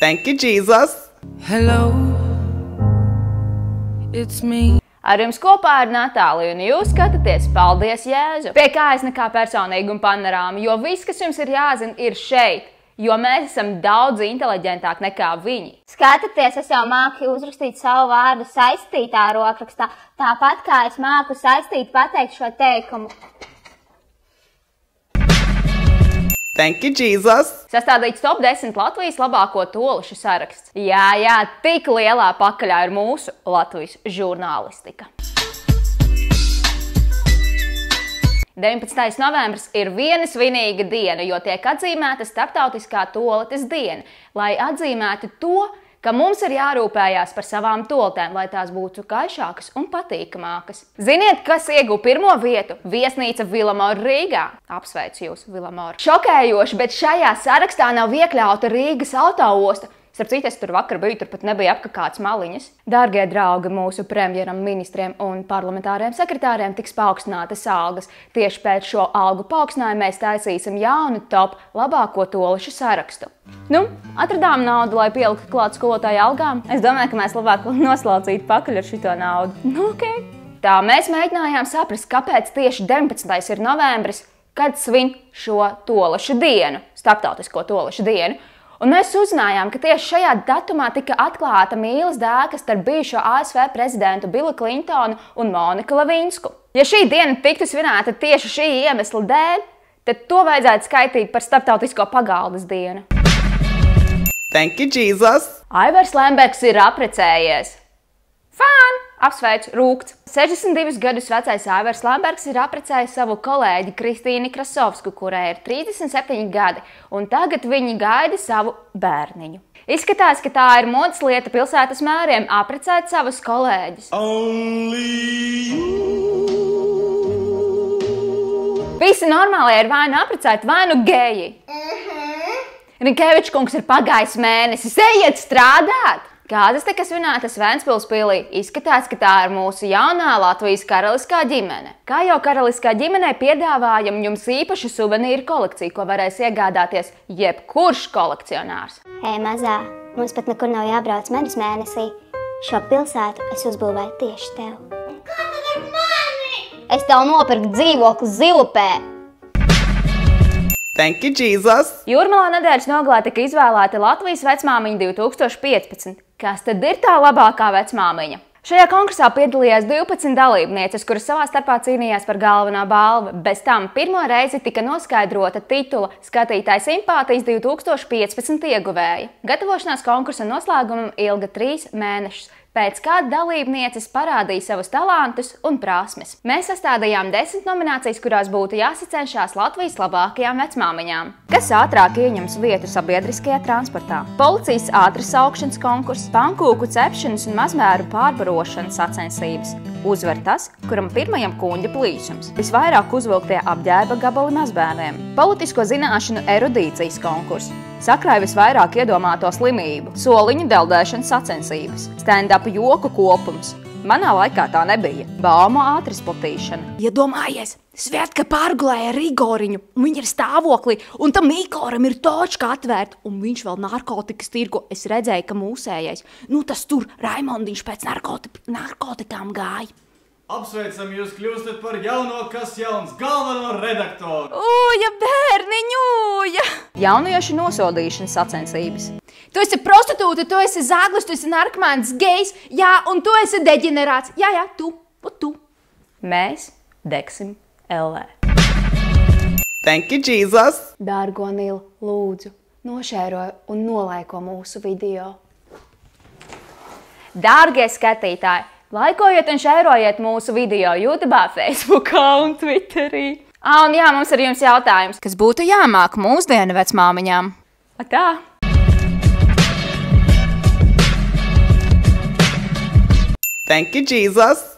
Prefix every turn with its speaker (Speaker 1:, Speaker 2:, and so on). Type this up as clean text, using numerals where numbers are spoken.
Speaker 1: Thank you, Jesus!
Speaker 2: Hello, it's me.
Speaker 3: Ar jums kopā ir Natālija, un jūs skatāties Paldies Jēzu! Pie kājas nekā personīguma panorāma, jo viss, kas jums ir jāzina, ir šeit, jo mēs esam daudz inteliģentāki nekā viņi.
Speaker 4: Skatieties, es jau māku uzrakstīt savu vārdu saistītā rokrakstā, tāpat kā es māku saistīt pateikt šo teikumu.
Speaker 1: Thank you, Jesus!
Speaker 3: Sastādīts top 10 Latvijas labāko tolišu saraksts. Jā, tik lielā pakaļā ir mūsu Latvijas žurnālistika. 19. novembris ir viena svinīga diena, jo tiek atzīmēta starptautiskā toaletes diena, lai atzīmētu to, ka mums ir jārūpējās par savām toaletēm, lai tās būtu gaišākas un patīkamākas. Ziniet, kas ieguva pirmo vietu? Viesnīca Vilamora Rīgā. Apsveicu jūs, Vilamora. Šokējoši, bet šajā sarakstā nav iekļauta Rīgas autoosta. Starp citu, es tur vakar biju, tur pat nebija apkakāts maliņas. Dārgie draugi, mūsu premjeram, ministriem un parlamentāriem sekretāriem tiks paaugstinātas algas. Tieši pēc šo algu paaugstinājumu mēs taisīsim jaunu top labāko tolišu sarakstu. Atradām naudu, lai pieliktu klāt skolotāju algām. Es domāju, ka mēs labāk noslaucītu pakaļ ar šito naudu. Okay. Tā mēs mēģinājām saprast, kāpēc tieši 19. ir novembris, kad svin šo tolišu dienu, starptautisko tolišu dienu. Un mēs uzzinājām, ka tieši šajā datumā tika atklāta mīlas dēka starp bijušo ASV prezidentu Billu Clintonu un Moniku Levinsku. Ja šī diena tiktu svinēta tieši šī iemesla dēļ, tad to vajadzētu skaitīt par starptautisko pagaldas dienu.
Speaker 1: Thank you, Jesus!
Speaker 3: Aivars Lembergs ir apprecējies. Fān! Apsveicu, rūkts. 62 gadus vecais Aivars Lembergs ir apprecējis savu kolēģi Kristīni Krasovsku, kurai ir 37 gadi, un tagad viņi gaida savu bērniņu. Izskatās, ka tā ir modes lieta pilsētas mēriem apprecēt savus kolēģus. Visi normālie ir vai nu apprecēti, vai nu geji. Rinkevičs kungs ir pagājis mēnesis, ejiet strādāt! Kādas tika svinētas Ventspils pilī, izskatās, ka tā ir mūsu jaunā Latvijas karaliskā ģimene. Kā jau karaliskā ģimenei piedāvājam jums īpašu suvenīru kolekciju, ko varēs iegādāties jebkurš kolekcionārs.
Speaker 4: Hei, mazā, mums pat nekur nav jābrauc medus mēnesī. Šo pilsētu es uzbūvēju tieši tev. Kā tad ar mani? Es tev nopirku dzīvokli Zilupē.
Speaker 1: Thank you, Jesus!
Speaker 3: Jūrmalā nedēļas nogalē tika izvēlēta Latvijas vecmāmiņa 2015. Kas tad ir tā labākā vecmāmiņa? Šajā konkursā piedalījās 12 dalībnieces, kuras savā starpā cīnījās par galvenā balvu. Bez tam pirmo reizi tika noskaidrota titula Skatītāja simpātijas 2015 ieguvēja. Gatavošanās konkursa noslēgumam ilga 3 mēnešus. Pēc kāda dalībnieces parādīja savus talantus un prasmes. Mēs sastādījām 10 nominācijas, kurās būtu jāsacenšās Latvijas labākajām vecmāmiņām. Kas ātrāk ieņems vietu sabiedriskajā transportā? Policijas ātras saukšanas konkurss, pankūku cepšanas un mazmēru pārbarošanas sacensības. Uzvar tas, kuram pirmajam kuņģa plīsums. Visvairāk uzvilktie apģērba gabali mazbērniem. Politisko zināšanu erudīcijas konkurss. Sakrāja visvairāk iedomāto slimību, soliņu deldēšanas sacensības, stand-up joku kopums. Manā laikā tā nebija. Baumu ātrisplatīšana.
Speaker 5: Iedomājies, Svētka pārgulēja ar Igoriņu, un viņa ir stāvoklī, un tam Igoram ir točka atvērta, un viņš vēl narkotikas tirgo. Es redzēju, ka mūsējais. Tas tur Raimondiņš pēc narkotikām gāja.
Speaker 6: Apsveicam, jūs kļūstat par jauno kas jauns galveno redaktoru.
Speaker 5: Uja, bērniņu, uja!
Speaker 3: Jauniešu nosodīšanas sacensības.
Speaker 5: Tu esi prostitūta, tu esi zāglis, tu esi narkomāns, gejs, jā, un tu esi deģenerāts. Jā, tu.
Speaker 3: Mēs degsim LV.
Speaker 1: Thank you, Jesus!
Speaker 3: Dārgo Nil, lūdzu, nošēroju un nolaiko mūsu video. Dārgie skatītāji! Laikojiet un šērojiet mūsu video YouTube, Facebookā un Twitterī. Un jā, mums ir jums jautājums. Kas būtu jāmāk mūsdienu vecmāmiņām? Tā.
Speaker 1: Thank you, Jesus!